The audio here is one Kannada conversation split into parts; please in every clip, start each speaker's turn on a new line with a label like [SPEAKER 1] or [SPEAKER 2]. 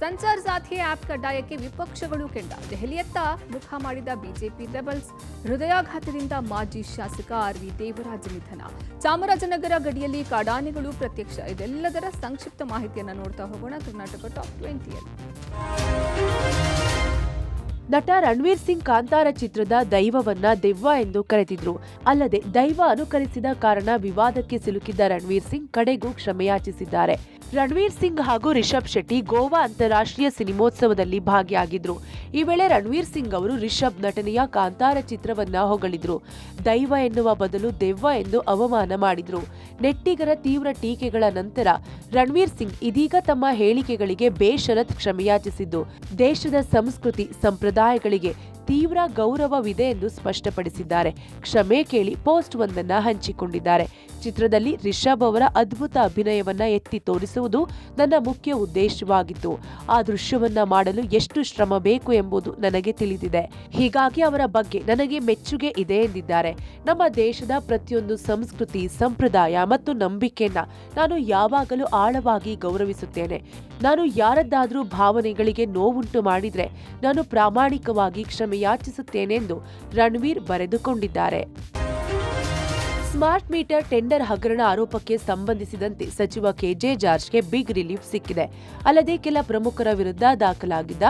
[SPEAKER 1] ಸಂಚಾರ್ ಸಾಥಿ ಆಪ್ ಕಡ್ಡಾಯಕ್ಕೆ ವಿಪಕ್ಷಗಳು ಕೆಂಡ. ದೆಹಲಿಯತ್ತ ಮುಖ ಮಾಡಿದ ಬಿಜೆಪಿ ರೆಬಲ್ಸ್. ಹೃದಯಾಘಾತದಿಂದ ಮಾಜಿ ಶಾಸಕ ಆರ್.ವಿ. ದೇವರಾಜ್ ನಿಧನ. ಚಾಮರಾಜನಗರ ಗಡಿಯಲ್ಲಿ ಕಾಡಾನೆಗಳು ಪ್ರತ್ಯಕ್ಷ. ಇದೆಲ್ಲದರ ಸಂಕ್ಷಿಪ್ತ ಮಾಹಿತಿಯನ್ನು ನೋಡ್ತಾ ಹೋಗೋಣ. ಕರ್ನಾಟಕ ಟಾಪ್ 20ಯಲ್ಲಿ
[SPEAKER 2] ನಟ ರಣವೀರ್ ಸಿಂಗ್ ಕಾಂತಾರ ಚಿತ್ರದ ದೈವವನ್ನ ದೆವ್ವ ಎಂದು ಕರೆದಿದ್ರು. ಅಲ್ಲದೆ ದೈವ ಅನುಕರಿಸಿದ ಕಾರಣ ವಿವಾದಕ್ಕೆ ಸಿಲುಕಿದ್ದ ರಣವೀರ್ ಸಿಂಗ್ ಕಡೆಗೂ ಕ್ಷಮೆಯಾಚಿಸಿದ್ದಾರೆ. ರಣವೀರ್ ಸಿಂಗ್ ಹಾಗೂ ರಿಷಬ್ ಶೆಟ್ಟಿ ಗೋವಾ ಅಂತಾರಾಷ್ಟ್ರೀಯ ಸಿನಿಮೋತ್ಸವದಲ್ಲಿ ಭಾಗಿಯಾಗಿದ್ರು. ಈ ವೇಳೆ ರಣವೀರ್ ಸಿಂಗ್ ಅವರು ರಿಷಬ್ ನಟನೆಯ ಕಾಂತಾರ ಚಿತ್ರವನ್ನ ಹೊಗಳಿದ್ರು. ದೈವ ಎನ್ನುವ ಬದಲು ದೆವ್ವ ಎಂದು ಅವಮಾನ ಮಾಡಿದ್ರು. ನೆಟ್ಟಿಗರ ತೀವ್ರ ಟೀಕೆಗಳ ನಂತರ ರಣವೀರ್ ಸಿಂಗ್ ಇದೀಗ ತಮ್ಮ ಹೇಳಿಕೆಗಳಿಗೆ ಬೇಷರತ್ ಕ್ಷಮೆಯಾಚಿಸಿದ್ದು, ದೇಶದ ಸಂಸ್ಕೃತಿ ಸಂಪ್ರದಾಯಗಳಿಗೆ ತೀವ್ರ ಗೌರವವಿದೆ ಎಂದು ಸ್ಪಷ್ಟಪಡಿಸಿದ್ದಾರೆ. ಕ್ಷಮೆ ಕೇಳಿ ಪೋಸ್ಟ್ ಒಂದನ್ನ ಹಂಚಿಕೊಂಡಿದ್ದಾರೆ. ಚಿತ್ರದಲ್ಲಿ ರಿಷಬ್ ಅವರ ಅದ್ಭುತ ಅಭಿನಯವನ್ನ ಎತ್ತಿ ತೋರಿಸುವುದು ನನ್ನ ಮುಖ್ಯ ಉದ್ದೇಶವಾಗಿತ್ತು. ಆ ದೃಶ್ಯವನ್ನ ಮಾಡಲು ಎಷ್ಟು ಶ್ರಮ ಬೇಕು ಎಂಬುದು ನನಗೆ ತಿಳಿದಿದೆ. ಹೀಗಾಗಿ ಅವರ ಬಗ್ಗೆ ನನಗೆ ಮೆಚ್ಚುಗೆ ಇದೆ ಎಂದಿದ್ದಾರೆ. ನಮ್ಮ ದೇಶದ ಪ್ರತಿಯೊಂದು ಸಂಸ್ಕೃತಿ, ಸಂಪ್ರದಾಯ ಮತ್ತು ನಂಬಿಕೆಯನ್ನ ನಾನು ಯಾವಾಗಲೂ ಆಳವಾಗಿ ಗೌರವಿಸುತ್ತೇನೆ. ನಾನು ಯಾರದ್ದಾದ್ರೂ ಭಾವನೆಗಳಿಗೆ ನೋವುಂಟು ಮಾಡಿದ್ರೆ ನಾನು ಪ್ರಾಮಾಣಿಕವಾಗಿ ಕ್ಷಮೆಯಾಚಿಸುತ್ತೇನೆ ಎಂದು ರಣವೀರ್ ಬರೆದುಕೊಂಡಿದ್ದಾರೆ. ಸ್ಮಾರ್ಟ್ ಮೀಟರ್ ಟೆಂಡರ್ ಹಗರಣ ಆರೋಪಕ್ಕೆ ಸಂಬಂಧಿಸಿದಂತೆ ಸಚಿವ ಕೆಜೆ ಜಾರ್ಜ್ಗೆ ಬಿಗ್ ರಿಲೀಫ್ ಸಿಕ್ಕಿದೆ. ಅಲ್ಲದೆ ಕೆಲ ಪ್ರಮುಖರ ವಿರುದ್ಧ ದಾಖಲಾಗಿದ್ದ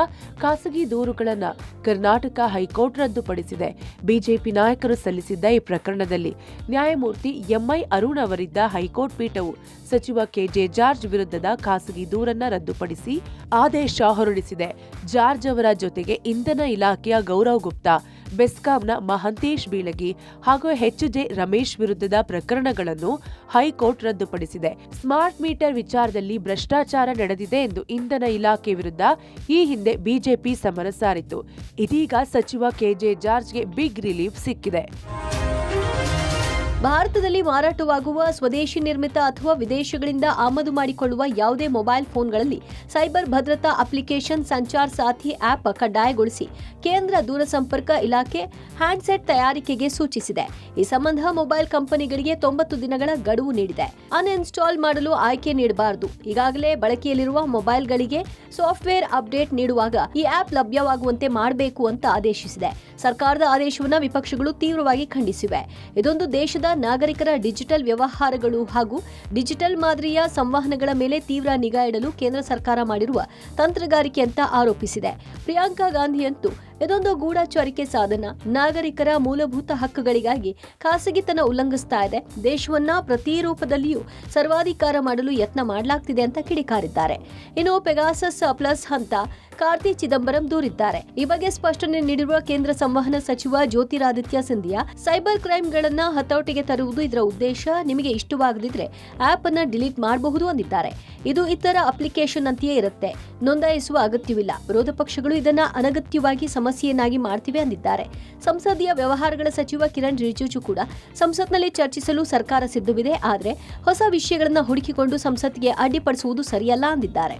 [SPEAKER 2] ಖಾಸಗಿ ದೂರುಗಳನ್ನು ಕರ್ನಾಟಕ ಹೈಕೋರ್ಟ್ ರದ್ದುಪಡಿಸಿದೆ. ಬಿಜೆಪಿ ನಾಯಕರು ಸಲ್ಲಿಸಿದ್ದ ಈ ಪ್ರಕರಣದಲ್ಲಿ ನ್ಯಾಯಮೂರ್ತಿ ಎಂಐ ಅರುಣ್ ಅವರಿದ್ದ ಹೈಕೋರ್ಟ್ ಪೀಠವು ಸಚಿವ ಕೆಜೆ ಜಾರ್ಜ್ ವಿರುದ್ಧದ ಖಾಸಗಿ ದೂರನ್ನ ರದ್ದುಪಡಿಸಿ ಆದೇಶ ಹೊರಡಿಸಿದೆ. ಜಾರ್ಜ್ ಅವರ ಜೊತೆಗೆ ಇಂಧನ ಇಲಾಖೆಯ ಗೌರವ್ ಗುಪ್ತಾ, ಬೆಸ್ಕಾಂನ ಮಹಂತೇಶ್ ಬೀಳಗಿ ಹಾಗೂ ಎಚ್.ಜೆ. ರಮೇಶ್ ವಿರುದ್ಧದ ಪ್ರಕರಣಗಳನ್ನು ಹೈಕೋರ್ಟ್ ರದ್ದುಪಡಿಸಿದೆ. ಸ್ಮಾರ್ಟ್ ಮೀಟರ್ ವಿಚಾರದಲ್ಲಿ ಭ್ರಷ್ಟಾಚಾರ ನಡೆದಿದೆ ಎಂದು ಇಂಧನ ಇಲಾಖೆ ವಿರುದ್ಧ ಈ ಹಿಂದೆ ಬಿಜೆಪಿ ಸಮರ ಸಾರಿತ್ತು. ಇದೀಗ ಸಚಿವ ಕೆಜೆ ಜಾರ್ಜ್ಗೆ ಬಿಗ್ ರಿಲೀಫ್ ಸಿಕ್ಕಿದೆ.
[SPEAKER 3] ಭಾರತದಲ್ಲಿ ಮಾರಾಟವಾಗುವ ಸ್ವದೇಶಿ ನಿರ್ಮಿತ ಅಥವಾ ವಿದೇಶಗಳಿಂದ ಆಮದು ಮಾಡಿಕೊಳ್ಳುವ ಯಾವುದೇ ಮೊಬೈಲ್ ಫೋನ್ಗಳಲ್ಲಿ ಸೈಬರ್ ಭದ್ರತಾ ಅಪ್ಲಿಕೇಶನ್ ಸಂಚಾರ್ ಸಾಥಿ ಆಪ್ ಕಡ್ಡಾಯಗೊಳಿಸಿ ಕೇಂದ್ರ ದೂರಸಂಪರ್ಕ ಇಲಾಖೆ ಹ್ಯಾಂಡ್ಸೆಟ್ ತಯಾರಿಕೆಗೆ ಸೂಚಿಸಿದೆ. ಈ ಸಂಬಂಧ ಮೊಬೈಲ್ ಕಂಪನಿಗಳಿಗೆ 90 ದಿನಗಳ ಗಡುವು ನೀಡಿದೆ. ಅನ್ಇನ್ಸ್ಟಾಲ್ ಮಾಡಲು ಆಯ್ಕೆ ನೀಡಬಾರದು. ಈಗಾಗಲೇ ಬಳಕೆಯಲ್ಲಿರುವ ಮೊಬೈಲ್ಗಳಿಗೆ ಸಾಫ್ಟ್ವೇರ್ ಅಪ್ಡೇಟ್ ನೀಡುವಾಗ ಈ ಆಪ್ ಲಭ್ಯವಾಗುವಂತೆ ಮಾಡಬೇಕು ಅಂತ ಆದೇಶಿಸಿದೆ. ಸರ್ಕಾರದ ಆದೇಶವನ್ನು ವಿಪಕ್ಷಗಳು ತೀವ್ರವಾಗಿ ಖಂಡಿಸಿವೆ. ಇದೊಂದು ದೇಶದ ನಾಗರಿಕರ ಡಿಜಿಟಲ್ ವ್ಯವಹಾರಗಳು ಹಾಗೂ ಡಿಜಿಟಲ್ ಮಾದರಿಯ ಸಂವಹನಗಳ ಮೇಲೆ ತೀವ್ರ ನಿಗಾ ಇಡಲು ಕೇಂದ್ರ ಸರ್ಕಾರ ಮಾಡಿರುವ ತಂತ್ರಗಾರಿಕೆ ಅಂತ ಆರೋಪಿಸಿದೆ. ಪ್ರಿಯಾಂಕಾ ಗಾಂಧಿಯಂತೂ ಇದೊಂದು ಗೂಢಚಾರಿಕೆ ಸಾಧನ, ನಾಗರಿಕರ ಮೂಲಭೂತ ಹಕ್ಕುಗಳಿಗಾಗಿ ಖಾಸಗಿತನ ಉಲ್ಲಂಘಿಸ್ತಾ ಇದೆ, ದೇಶವನ್ನ ಪ್ರತಿ ರೂಪದಲ್ಲಿಯೂ ಸರ್ವಾಧಿಕಾರ ಮಾಡಲು ಯತ್ನ ಮಾಡಲಾಗ್ತಿದೆ ಅಂತ ಕಿಡಿಕಾರಿದ್ದಾರೆ. ಇನ್ನು ಪೆಗಾಸಸ್ ಪ್ಲಸ್ ಅಂತ ಕಾರ್ತಿ ಚಿದಂಬರಂ ದೂರಿದ್ದಾರೆ. ಈ ಬಗ್ಗೆ ಸ್ಪಷ್ಟನೆ ನೀಡಿರುವ ಕೇಂದ್ರ ಸಂವಹನ ಸಚಿವ ಜ್ಯೋತಿರಾದಿತ್ಯ ಸಿಂಧಿಯಾ, ಸೈಬರ್ ಕ್ರೈಮ್ಗಳನ್ನ ಹತೋಟಿಗೆ ತರುವುದು ಇದರ ಉದ್ದೇಶ. ನಿಮಗೆ ಇಷ್ಟವಾಗದಿದ್ರೆ ಆಪ್ ಅನ್ನ ಡಿಲೀಟ್ ಮಾಡಬಹುದು ಅಂದಿದ್ದಾರೆ. ಇದು ಇತರ ಅಪ್ಲಿಕೇಶನ್ ಅಂತೆಯೇ ಇರುತ್ತೆ, ನೋಂದಾಯಿಸುವ ಅಗತ್ಯವಿಲ್ಲ. ವಿರೋಧ ಪಕ್ಷಗಳು ಇದನ್ನ ಅನಗತ್ಯವಾಗಿ ಸಮಸ್ಯೆಯನ್ನಾಗಿ ಮಾಡ್ತಿವೆ ಅಂದಿದ್ದಾರೆ. ಸಂಸದೀಯ ವ್ಯವಹಾರಗಳ ಸಚಿವ ಕಿರಣ್ ರಿಜಿಜು ಕೂಡ ಸಂಸತ್ನಲ್ಲಿ ಚರ್ಚಿಸಲು ಸರ್ಕಾರ ಸಿದ್ಧವಿದೆ, ಆದರೆ ಹೊಸ ವಿಷಯಗಳನ್ನು ಹುಡುಕಿಕೊಂಡು ಸಂಸತ್ಗೆ ಅಡ್ಡಿಪಡಿಸುವುದು ಸರಿಯಲ್ಲ ಅಂದಿದ್ದಾರೆ.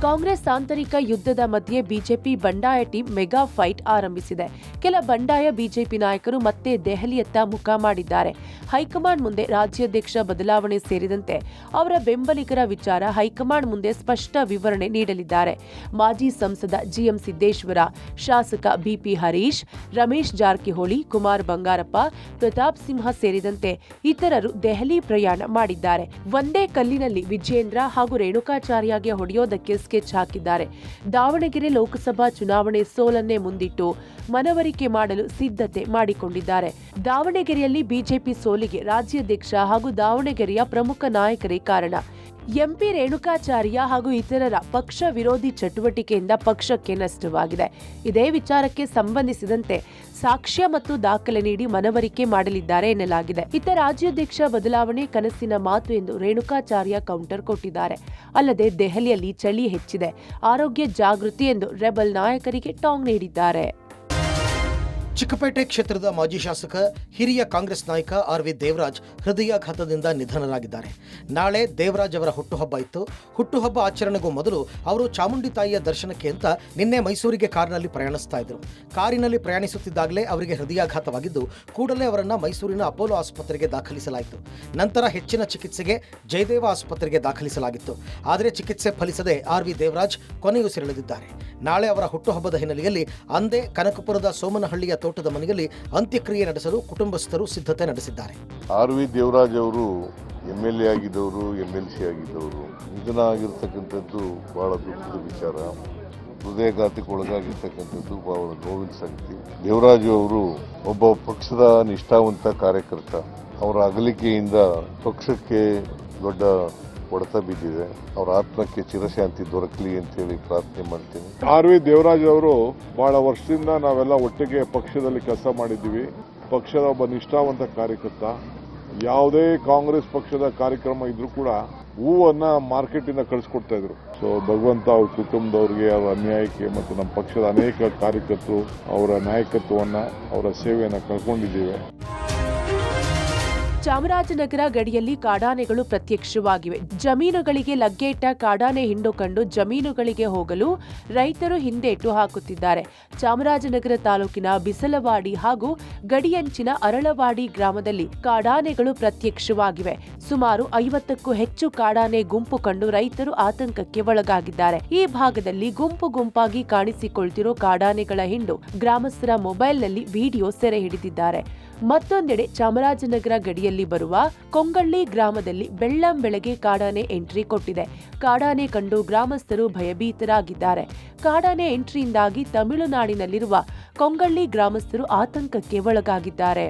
[SPEAKER 2] ಕಾಂಗ್ರೆಸ್ ಆಂತರಿಕ ಯುದ್ಧದ ಮಧ್ಯೆ ಬಿಜೆಪಿ ಬಂಡಾಯ ಟೀಮ್ ಮೆಗಾ ಫೈಟ್ ಆರಂಭಿಸಿದೆ. ಕೆಲ ಬಂಡಾಯ ಬಿಜೆಪಿ ನಾಯಕರು ಮತ್ತೆ ದೆಹಲಿಯತ್ತ ಮುಖ ಮಾಡಿದ್ದಾರೆ. ಹೈಕಮಾಂಡ್ ಮುಂದೆ ರಾಜ್ಯಾಧ್ಯಕ್ಷ ಬದಲಾವಣೆ ಸೇರಿದಂತೆ ಅವರ ಬೆಂಬಲಿಗರ ವಿಚಾರ ಹೈಕಮಾಂಡ್ ಮುಂದೆ ಸ್ಪಷ್ಟ ವಿವರಣೆ ನೀಡಲಿದ್ದಾರೆ. ಮಾಜಿ ಸಂಸದ ಜಿಎಂ ಸಿದ್ದೇಶ್ವರ, ಶಾಸಕ ಬಿಪಿ ಹರೀಶ್, ರಮೇಶ್ ಜಾರಕಿಹೊಳಿ, ಕುಮಾರ್ ಬಂಗಾರಪ್ಪ, ಪ್ರತಾಪ್ ಸಿಂಹ ಸೇರಿದಂತೆ ಇತರರು ದೆಹಲಿ ಪ್ರಯಾಣ ಮಾಡಿದ್ದಾರೆ. ಒಂದೇ ಕಲ್ಲಿನಲ್ಲಿ ವಿಜೇಂದ್ರ ಹಾಗೂ ರೇಣುಕಾಚಾರ್ಯಗೆ ಹೊಡೆಯೋದಕ್ಕೆ ಸ್ಕೆಚ್ ಹಾಕಿದ್ದಾರೆ. ದಾವಣಗೆರೆ ಲೋಕಸಭಾ ಚುನಾವಣೆ ಸೋಲನ್ನೇ ಮುಂದಿಟ್ಟು ಮನವರಿಕೆ ಮಾಡಲು ಸಿದ್ಧತೆ ಮಾಡಿಕೊಂಡಿದ್ದಾರೆ. ದಾವಣಗೆರೆಯಲ್ಲಿ ಬಿಜೆಪಿ ಸೋಲಿಗೆ ರಾಜ್ಯಾಧ್ಯಕ್ಷ ಹಾಗೂ ದಾವಣಗೆರೆಯ ಪ್ರಮುಖ ನಾಯಕರೇ ಕಾರಣ. ಎಂಪಿ ರೇಣುಕಾಚಾರ್ಯ ಹಾಗೂ ಇತರರ ಪಕ್ಷ ವಿರೋಧಿ ಚಟುವಟಿಕೆಯಿಂದ ಪಕ್ಷಕ್ಕೆ ನಷ್ಟವಾಗಿದೆ. ಇದೇ ವಿಚಾರಕ್ಕೆ ಸಂಬಂಧಿಸಿದಂತೆ ಸಾಕ್ಷ್ಯ ಮತ್ತು ದಾಖಲೆ ನೀಡಿ ಮನವರಿಕೆ ಮಾಡಲಿದ್ದಾರೆ ಎನ್ನಲಾಗಿದೆ. ಇತ್ತ ರಾಜ್ಯಾಧ್ಯಕ್ಷ ಬದಲಾವಣೆ ಕನಸಿನ ಮಾತು ಎಂದು ರೇಣುಕಾಚಾರ್ಯ ಕೌಂಟರ್ ಕೊಟ್ಟಿದ್ದಾರೆ. ಅಲ್ಲದೆ ದೆಹಲಿಯಲ್ಲಿ ಚಳಿ ಹೆಚ್ಚಿದೆ, ಆರೋಗ್ಯ ಜಾಗೃತಿ ಎಂದು ರೆಬಲ್ ನಾಯಕರಿಗೆ ಟಾಂಗ್ ನೀಡಿದ್ದಾರೆ.
[SPEAKER 4] ಚಿಕ್ಕಪೇಟೆ ಕ್ಷೇತ್ರದ ಮಾಜಿ ಶಾಸಕ ಹಿರಿಯ ಕಾಂಗ್ರೆಸ್ ನಾಯಕ ಆರ್.ವಿ. ದೇವರಾಜ್ ಹೃದಯಾಘಾತದಿಂದ ನಿಧನರಾಗಿದ್ದಾರೆ. ನಾಳೆ ದೇವರಾಜ್ ಅವರ ಹುಟ್ಟುಹಬ್ಬ ಇತ್ತು. ಹುಟ್ಟುಹಬ್ಬ ಆಚರಣೆಗೂ ಮೊದಲು ಅವರು ಚಾಮುಂಡಿ ತಾಯಿಯ ದರ್ಶನಕ್ಕೆ ಅಂತ ನಿನ್ನೆ ಮೈಸೂರಿಗೆ ಕಾರಿನಲ್ಲಿ ಪ್ರಯಾಣಿಸ್ತಾ ಇದ್ರು. ಕಾರಿನಲ್ಲಿ ಪ್ರಯಾಣಿಸುತ್ತಿದ್ದಾಗಲೇ ಅವರಿಗೆ ಹೃದಯಾಘಾತವಾಗಿದ್ದು ಕೂಡಲೇ ಅವರನ್ನು ಮೈಸೂರಿನ ಅಪೋಲೋ ಆಸ್ಪತ್ರೆಗೆ ದಾಖಲಿಸಲಾಯಿತು. ನಂತರ ಹೆಚ್ಚಿನ ಚಿಕಿತ್ಸೆಗೆ ಜಯದೇವ ಆಸ್ಪತ್ರೆಗೆ ದಾಖಲಿಸಲಾಗಿತ್ತು. ಆದರೆ ಚಿಕಿತ್ಸೆ ಫಲಿಸದೆ ಆರ್.ವಿ. ದೇವರಾಜ್ ಕೊನೆಯುಸಿರೆಳೆದಿದ್ದಾರೆ. ನಾಳೆ ಅವರ ಹುಟ್ಟುಹಬ್ಬದ ಹಿನ್ನೆಲೆಯಲ್ಲಿ ಅಂದೇ ಕನಕಪುರದ ಸೋಮನಹಳ್ಳಿಯ ತೋಟದ ಮನೆಯಲ್ಲಿ ಅಂತ್ಯಕ್ರಿಯೆ ನಡೆಸಲು ಕುಟುಂಬಸ್ಥರು ಸಿದ್ಧತೆ ನಡೆಸಿದ್ದಾರೆ.
[SPEAKER 5] ಆರ್.ವಿ. ದೇವರಾಜ್ ಅವರು MLA ಆಗಿದ್ದವರು, MLC ಆಗಿದ್ದವರು. ನಿಧನ ಆಗಿರ್ತಕ್ಕಂಥದ್ದು ಬಹಳ ದುಃಖದ ವಿಚಾರ. ಹೃದಯಾಘಾತಕ್ಕೆ ಒಳಗಾಗಿರ್ತಕ್ಕಂಥದ್ದು ಬಹಳ ನೋವಿನ ಸಂಗತಿ. ದೇವರಾಜು ಅವರು ಒಬ್ಬ ಪಕ್ಷದ ನಿಷ್ಠಾವಂತ ಕಾರ್ಯಕರ್ತ. ಅವರ ಅಗಲಿಕೆಯಿಂದ ಪಕ್ಷಕ್ಕೆ ದೊಡ್ಡ ಹೊಡೆತ ಬಿದ್ದಿದೆ. ಅವರ ಆತ್ಮಕ್ಕೆ ಚಿರಶಾಂತಿ ದೊರಕಲಿ ಅಂತ ಹೇಳಿ ಪ್ರಾರ್ಥನೆ ಮಾಡ್ತೀನಿ.
[SPEAKER 6] ಆರ್.ವಿ. ದೇವರಾಜ್ ಅವರು ಬಹಳ ವರ್ಷದಿಂದ ನಾವೆಲ್ಲ ಒಟ್ಟಿಗೆ ಪಕ್ಷದಲ್ಲಿ ಕೆಲಸ ಮಾಡಿದ್ದೀವಿ. ಪಕ್ಷದ ಒಬ್ಬ ನಿಷ್ಠಾವಂತ ಕಾರ್ಯಕರ್ತ. ಯಾವುದೇ ಕಾಂಗ್ರೆಸ್ ಪಕ್ಷದ ಕಾರ್ಯಕ್ರಮ ಇದ್ರೂ ಕೂಡ ಹೂವನ್ನ ಮಾರ್ಕೆಟ್ ಇಂದ ಕಳಿಸ್ಕೊಡ್ತಾ ಇದ್ರು. ಸೊ ಭಗವಂತ ಅವ್ರ ಕುಟುಂಬದವ್ರಿಗೆ, ಅವರ ಅನ್ಯಾಯಕ್ಕೆ ಮತ್ತು ನಮ್ಮ ಪಕ್ಷದ ಅನೇಕ ಕಾರ್ಯಕರ್ತರು ಅವರ ನಾಯಕತ್ವವನ್ನ, ಅವರ ಸೇವೆಯನ್ನ ಕಳ್ಕೊಂಡಿದ್ದೇವೆ.
[SPEAKER 2] ಚಾಮರಾಜನಗರ ಗಡಿಯಲ್ಲಿ ಕಾಡಾನೆಗಳು ಪ್ರತ್ಯಕ್ಷವಾಗಿವೆ. ಜಮೀನುಗಳಿಗೆ ಲಗ್ಗೆ ಇಟ್ಟ ಕಾಡಾನೆ ಹಿಂಡು ಕಂಡು ಜಮೀನುಗಳಿಗೆ ಹೋಗಲು ರೈತರು ಹಿಂದೇಟು ಹಾಕುತ್ತಿದ್ದಾರೆ. ಚಾಮರಾಜನಗರ ತಾಲೂಕಿನ ಬಿಸಲವಾಡಿ ಹಾಗೂ ಗಡಿಯಂಚಿನ ಅರಳವಾಡಿ ಗ್ರಾಮದಲ್ಲಿ ಕಾಡಾನೆಗಳು ಪ್ರತ್ಯಕ್ಷವಾಗಿವೆ. ಸುಮಾರು 50ಕ್ಕೂ ಹೆಚ್ಚು ಕಾಡಾನೆ ಗುಂಪು ಕಂಡು ರೈತರು ಆತಂಕಕ್ಕೆ ಒಳಗಾಗಿದ್ದಾರೆ. ಈ ಭಾಗದಲ್ಲಿ ಗುಂಪು ಗುಂಪಾಗಿ ಕಾಣಿಸಿಕೊಳ್ತಿರೋ ಕಾಡಾನೆಗಳ ಹಿಂಡು ಗ್ರಾಮಸ್ಥರ ಮೊಬೈಲ್ನಲ್ಲಿ ವಿಡಿಯೋ ಸೆರೆ ಹಿಡಿದಿದ್ದಾರೆ. ಮತ್ತೊಂದೆಡೆ ಚಾಮರಾಜನಗರ ಗಡಿಯಲ್ಲಿ ಬರುವ ಕೊಂಗಳ್ಳಿ ಗ್ರಾಮದಲ್ಲಿ ಬೆಳ್ಳಂಬೆಳಗ್ಗೆ ಕಾಡಾನೆ ಎಂಟ್ರಿ ಕೊಟ್ಟಿದೆ. ಕಾಡಾನೆ ಕಂಡು ಗ್ರಾಮಸ್ಥರು ಭಯಭೀತರಾಗಿದ್ದಾರೆ. ಕಾಡಾನೆ ಎಂಟ್ರಿಯಿಂದಾಗಿ ತಮಿಳುನಾಡಿನಲ್ಲಿರುವ ಕೊಂಗಳ್ಳಿ ಗ್ರಾಮಸ್ಥರು ಆತಂಕಕ್ಕೆ ಒಳಗಾಗಿದ್ದಾರೆ.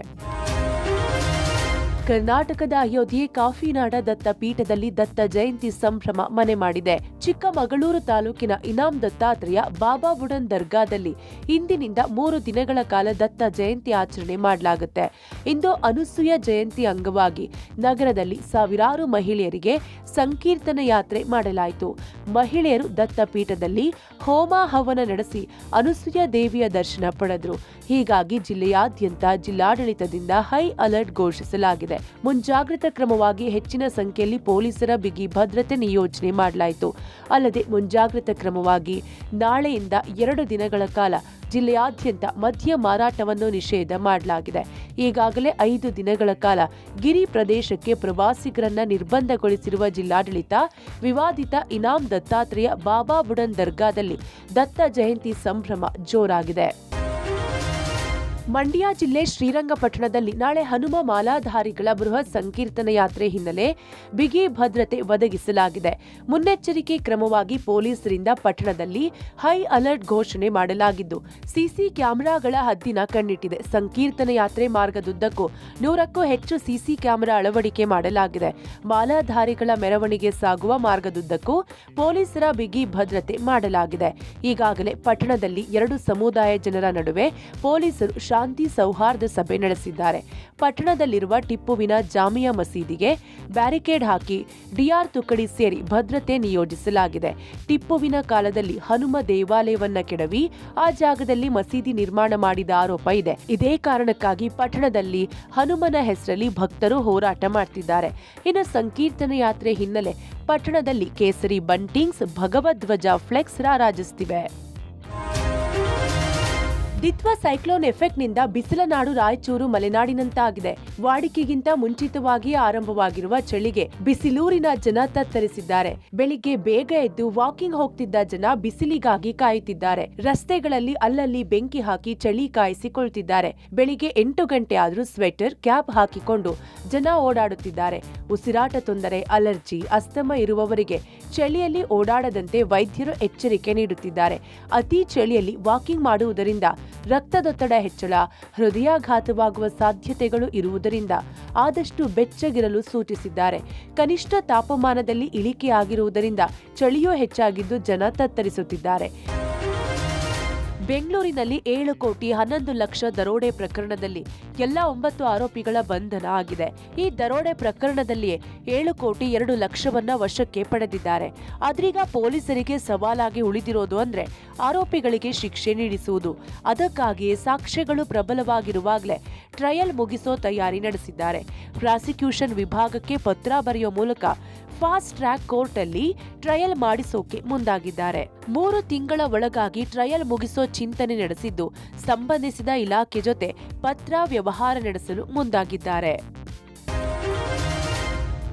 [SPEAKER 2] ಕರ್ನಾಟಕದ ಅಯೋಧ್ಯೆ ಕಾಫಿನಾಡ ದತ್ತ ಪೀಠದಲ್ಲಿ ದತ್ತ ಜಯಂತಿ ಸಂಭ್ರಮ ಮನೆ ಮಾಡಿದೆ. ಚಿಕ್ಕಮಗಳೂರು ತಾಲೂಕಿನ ಇನಾಮ್ ದತ್ತಾತ್ರೇಯ ಬಾಬಾ ಬುಡನ್ ದರ್ಗಾದಲ್ಲಿ ಇಂದಿನಿಂದ 3 ದಿನಗಳ ಕಾಲ ದತ್ತ ಜಯಂತಿ ಆಚರಣೆ ಮಾಡಲಾಗುತ್ತೆ. ಇಂದು ಅನುಸೂಯ ಜಯಂತಿ ಅಂಗವಾಗಿ ನಗರದಲ್ಲಿ ಸಾವಿರಾರು ಮಹಿಳೆಯರಿಗೆ ಸಂಕೀರ್ತನ ಯಾತ್ರೆ ಮಾಡಲಾಯಿತು. ಮಹಿಳೆಯರು ದತ್ತ ಪೀಠದಲ್ಲಿ ಹೋಮ ಹವನ ನಡೆಸಿ ಅನುಸೂಯ ದೇವಿಯ ದರ್ಶನ ಪಡೆದರು. ಹೀಗಾಗಿ ಜಿಲ್ಲೆಯಾದ್ಯಂತ ಜಿಲ್ಲಾಡಳಿತದಿಂದ ಹೈ ಅಲರ್ಟ್ ಘೋಷಿಸಲಾಗಿದೆ. ಮುಂಜಾಗ್ರತಾ ಕ್ರಮವಾಗಿ ಹೆಚ್ಚಿನ ಸಂಖ್ಯೆಯಲ್ಲಿ ಪೊಲೀಸರ ಬಿಗಿ ಭದ್ರತೆ ನಿಯೋಜನೆ ಮಾಡಲಾಯಿತು. ಅಲ್ಲದೆ ಮುಂಜಾಗ್ರತಾ ಕ್ರಮವಾಗಿ ನಾಳೆಯಿಂದ 2 ದಿನಗಳ ಕಾಲ ಜಿಲ್ಲೆಯಾದ್ಯಂತ ಮದ್ಯ ಮಾರಾಟವನ್ನು ನಿಷೇಧ ಮಾಡಲಾಗಿದೆ. ಈಗಾಗಲೇ 5 ದಿನಗಳ ಕಾಲ ಗಿರಿ ಪ್ರದೇಶಕ್ಕೆ ಪ್ರವಾಸಿಗರನ್ನ ನಿರ್ಬಂಧಗೊಳಿಸಿರುವ ಜಿಲ್ಲಾಡಳಿತ ವಿವಾದಿತ ಇನಾಮ್ ದತ್ತಾತ್ರೇಯ ಬಾಬಾ ಬುಡನ್ ದರ್ಗಾದಲ್ಲಿ ದತ್ತ ಜಯಂತಿ ಸಂಭ್ರಮ ಜೋರಾಗಿದೆ. ಮಂಡ್ಯ ಜಿಲ್ಲೆ ಶ್ರೀರಂಗಪಟ್ಟಣದಲ್ಲಿ ನಾಳೆ ಹನುಮ ಮಾಲಾಧಾರಿಗಳ ಬೃಹತ್ ಸಂಕೀರ್ತನ ಯಾತ್ರೆ ಹಿನ್ನೆಲೆ ಬಿಗಿ ಭದ್ರತೆ ಒದಗಿಸಲಾಗಿದೆ. ಮುನ್ನೆಚ್ಚರಿಕೆ ಕ್ರಮವಾಗಿ ಪೊಲೀಸರಿಂದ ಪಟ್ಟಣದಲ್ಲಿ ಹೈ ಅಲರ್ಟ್ ಘೋಷಣೆ ಮಾಡಲಾಗಿದ್ದು ಸಿಸಿ ಕ್ಯಾಮೆರಾಗಳ ಹದ್ದಿನ ಕಣ್ಣಿಟ್ಟಿದೆ. ಸಂಕೀರ್ತನ ಯಾತ್ರೆ ಮಾರ್ಗದುದ್ದಕ್ಕೂ 100ಕ್ಕೂ ಹೆಚ್ಚು ಸಿಸಿ ಕ್ಯಾಮೆರಾ ಅಳವಡಿಕೆ ಮಾಡಲಾಗಿದೆ. ಮಾಲಾಧಾರಿಗಳ ಮೆರವಣಿಗೆ ಸಾಗುವ ಮಾರ್ಗದುದ್ದಕ್ಕೂ ಪೊಲೀಸರ ಬಿಗಿ ಭದ್ರತೆ ಮಾಡಲಾಗಿದೆ. ಈಗಾಗಲೇ ಪಟ್ಟಣದಲ್ಲಿ 2 ಸಮುದಾಯ ಜನರ ನಡುವೆ ಪೊಲೀಸರು ಶಾಂತಿ ಸೌಹಾರ್ದ ಸಭೆ ನಡೆಸಿದ್ದಾರೆ. ಪಟ್ಟಣದಲ್ಲಿರುವ ಟಿಪ್ಪುವಿನ ಜಾಮಿಯಾ ಮಸೀದಿಗೆ ಬ್ಯಾರಿಕೇಡ್ ಹಾಕಿ ಡಿಆರ್ ತುಕಡಿ ಸೇರಿ ಭದ್ರತೆ ನಿಯೋಜಿಸಲಾಗಿದೆ. ಟಿಪ್ಪುವಿನ ಕಾಲದಲ್ಲಿ ಹನುಮ ದೇವಾಲಯವನ್ನ ಕೆಡವಿ ಆ ಜಾಗದಲ್ಲಿ ಮಸೀದಿ ನಿರ್ಮಾಣ ಮಾಡಿದ ಆರೋಪ ಇದೆ. ಇದೇ ಕಾರಣಕ್ಕಾಗಿ ಪಟ್ಟಣದಲ್ಲಿ ಹನುಮನ ಹೆಸರಲ್ಲಿ ಭಕ್ತರು ಹೋರಾಟ ಮಾಡ್ತಿದ್ದಾರೆ. ಇನ್ನು ಸಂಕೀರ್ತನ ಯಾತ್ರೆ ಹಿನ್ನೆಲೆ ಪಟ್ಟಣದಲ್ಲಿ ಕೇಸರಿ ಬಂಟಿಂಗ್ಸ್, ಭಗವಧ್ವಜ ಫ್ಲೆಕ್ಸ್ ರಾರಾಜಿಸುತ್ತಿವೆ. ದಿತ್ವ ಸೈಕ್ಲೋನ್ ಎಫೆಕ್ಟ್ನಿಂದ ಬಿಸಿಲನಾಡು ರಾಯಚೂರು ಮಲೆನಾಡಿನಂತಾಗಿದೆ. ವಾಡಿಕೆಗಿಂತ ಮುಂಚಿತವಾಗಿ ಆರಂಭವಾಗಿರುವ ಚಳಿಗೆ ಬಿಸಿಲೂರಿನ ಜನ ತತ್ತರಿಸಿದ್ದಾರೆ. ಬೆಳಿಗ್ಗೆ ಬೇಗ ಎದ್ದು ವಾಕಿಂಗ್ ಹೋಗ್ತಿದ್ದ ಜನ ಬಿಸಿಲಿಗಾಗಿ ಕಾಯುತ್ತಿದ್ದಾರೆ. ರಸ್ತೆಗಳಲ್ಲಿ ಅಲ್ಲಲ್ಲಿ ಬೆಂಕಿ ಹಾಕಿ ಚಳಿ ಕಾಯಿಸಿಕೊಳ್ತಿದ್ದಾರೆ. ಬೆಳಿಗ್ಗೆ 8 ಗಂಟೆ ಆದ್ರೂ ಸ್ವೆಟರ್, ಕ್ಯಾಪ್ ಹಾಕಿಕೊಂಡು ಜನ ಓಡಾಡುತ್ತಿದ್ದಾರೆ. ಉಸಿರಾಟ ತೊಂದರೆ, ಅಲರ್ಜಿ, ಅಸ್ತಮ ಇರುವವರಿಗೆ ಚಳಿಯಲ್ಲಿ ಓಡಾಡದಂತೆ ವೈದ್ಯರು ಎಚ್ಚರಿಕೆ ನೀಡುತ್ತಿದ್ದಾರೆ. ಅತಿ ಚಳಿಯಲ್ಲಿ ವಾಕಿಂಗ್ ಮಾಡುವುದರಿಂದ ರಕ್ತದೊತ್ತಡ ಹೆಚ್ಚಳ, ಹೃದಯಾಘಾತವಾಗುವ ಸಾಧ್ಯತೆಗಳು ಇರುವುದರಿಂದ ಆದಷ್ಟು ಬೆಚ್ಚಗಿರಲು ಸೂಚಿಸಿದ್ದಾರೆ. ಕನಿಷ್ಠ ತಾಪಮಾನದಲ್ಲಿ ಇಳಿಕೆಯಾಗಿರುವುದರಿಂದ ಚಳಿಯೂ ಹೆಚ್ಚಾಗಿದ್ದು ಜನ ತತ್ತರಿಸುತ್ತಿದ್ದಾರೆ. ಬೆಂಗಳೂರಿನಲ್ಲಿ 7 ಕೋಟಿ 11 ಲಕ್ಷ ದರೋಡೆ ಪ್ರಕರಣದಲ್ಲಿ ಎಲ್ಲ 9 ಆರೋಪಿಗಳ ಬಂಧನ ಆಗಿದೆ. ಈ ದರೋಡೆ ಪ್ರಕರಣದಲ್ಲಿಯೇ 7 ಕೋಟಿ 2 ಲಕ್ಷವನ್ನ ವಶಕ್ಕೆ ಪಡೆದಿದ್ದಾರೆ. ಆದ್ರೀಗ ಪೊಲೀಸರಿಗೆ ಸವಾಲಾಗಿ ಉಳಿದಿರೋದು ಅಂದ್ರೆ ಆರೋಪಿಗಳಿಗೆ ಶಿಕ್ಷೆ ನೀಡಿಸುವುದು. ಅದಕ್ಕಾಗಿಯೇ ಸಾಕ್ಷ್ಯಗಳು ಪ್ರಬಲವಾಗಿರುವಾಗಲೇ ಟ್ರಯಲ್ ಮುಗಿಸೋ ತಯಾರಿ ನಡೆಸಿದ್ದಾರೆ. ಪ್ರಾಸಿಕ್ಯೂಷನ್ ವಿಭಾಗಕ್ಕೆ ಪತ್ರ ಬರೆಯೋ ಮೂಲಕ ಫಾಸ್ಟ್ ಟ್ರ್ಯಾಕ್ ಕೋರ್ಟ್ ಅಲ್ಲಿ ಟ್ರಯಲ್ ಮಾಡಿಸೋಕೆ ಮುಂದಾಗಿದ್ದಾರೆ. 3 ತಿಂಗಳ ಒಳಗಾಗಿ ಟ್ರಯಲ್ ಮುಗಿಸೋ ಚಿಂತನೆ ನಡೆಸಿದ್ದು, ಸಂಬಂಧಿಸಿದ ಇಲಾಖೆ ಜೊತೆ ಪತ್ರ ವ್ಯವಹಾರ ನಡೆಸಲು ಮುಂದಾಗಿದ್ದಾರೆ.